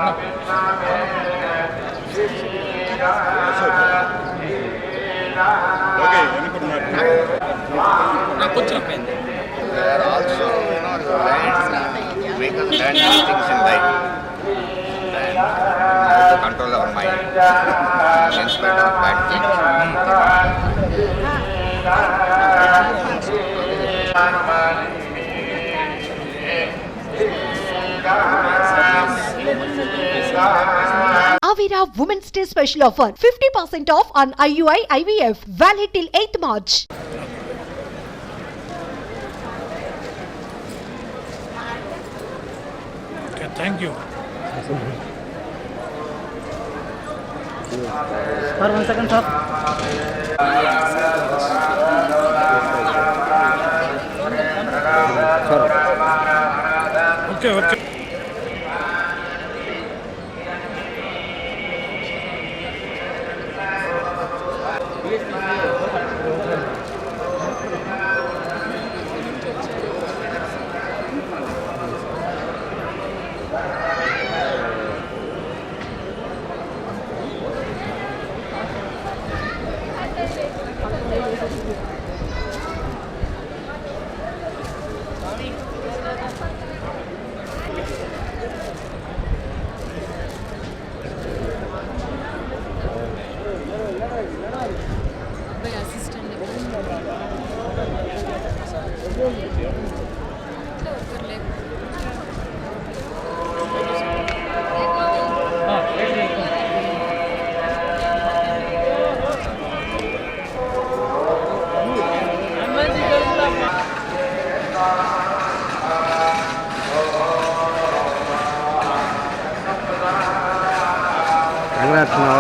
There are also, make us learn new things in life. And how to control our mind in spite of bad things. Avira Women's Day special offer 50% off on IUI IVF valid till 8th March. Okay, thank you. Sir, 1 second, sir. Okay, okay.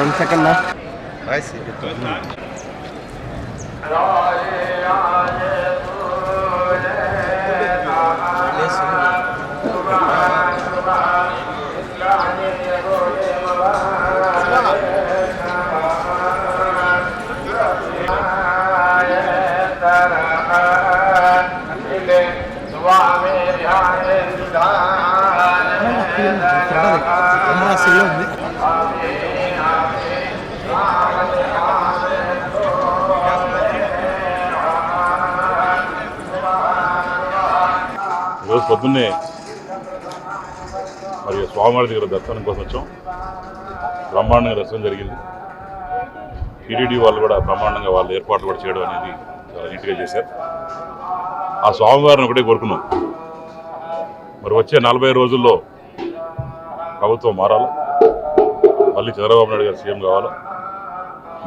One second, na. I see. ఈరోజు పొద్దున్నే మరి స్వామివారి దగ్గర దర్శనం కోసం వచ్చాం. బ్రహ్మాండంగా దర్శనం జరిగింది. టీటీడీ వాళ్ళు కూడా బ్రహ్మాండంగా వాళ్ళు ఏర్పాట్లు కూడా చేయడం అనేది చాలా నీట్గా చేశారు. ఆ స్వామివారిని ఒకటే కోరుకున్నాం, మరి వచ్చే 40 రోజుల్లో ప్రభుత్వం మారాలి, మళ్ళీ చంద్రబాబు నాయుడు గారు సీఎం కావాలి,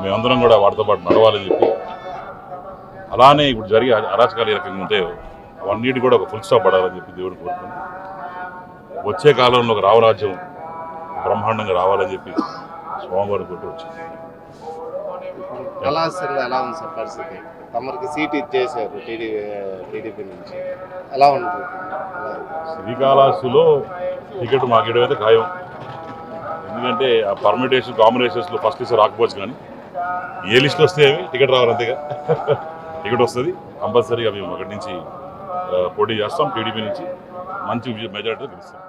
మేమందరం కూడా వాటితో పాటు నడవాలని చెప్పి, అలానే ఇప్పుడు జరిగే అరాచకాలు ఏ రకంగా ఉంటే అవన్నిటి కూడా ఒక ఫుల్ స్టాప్ పడాలని చెప్పి దేవుడిని కోరుకుని వచ్చే కాలంలో ఒక రామరాజ్యం బ్రహ్మాండంగా రావాలని చెప్పి స్వామివారిని కొట్టి వచ్చింది. కళాశాలలో ఎలా ఉంది సార్ పరిస్థితి? తమరికి సీట్ ఇచ్చేసారు టీడీపీ నుంచి, ఎలా ఉంటుంది? శ్రీకాళహస్తిలో టికెట్ మాకేయడం అయితే ఖాయం. ఎందుకంటే ఆ పర్మిటేషన్ కాంబినేషన్స్లో ఫస్ట్ లిస్ట్ రాకపోవచ్చు, కానీ ఏ లిస్ట్ వస్తే టికెట్ రావాలి, అంతేగా. టికెట్ వస్తుంది కంపల్సరీగా. మేము అక్కడి నుంచి పోటీ చేస్తాం, టీడీపీ నుంచి మంచి మెజారిటీతో గెలుస్తాం.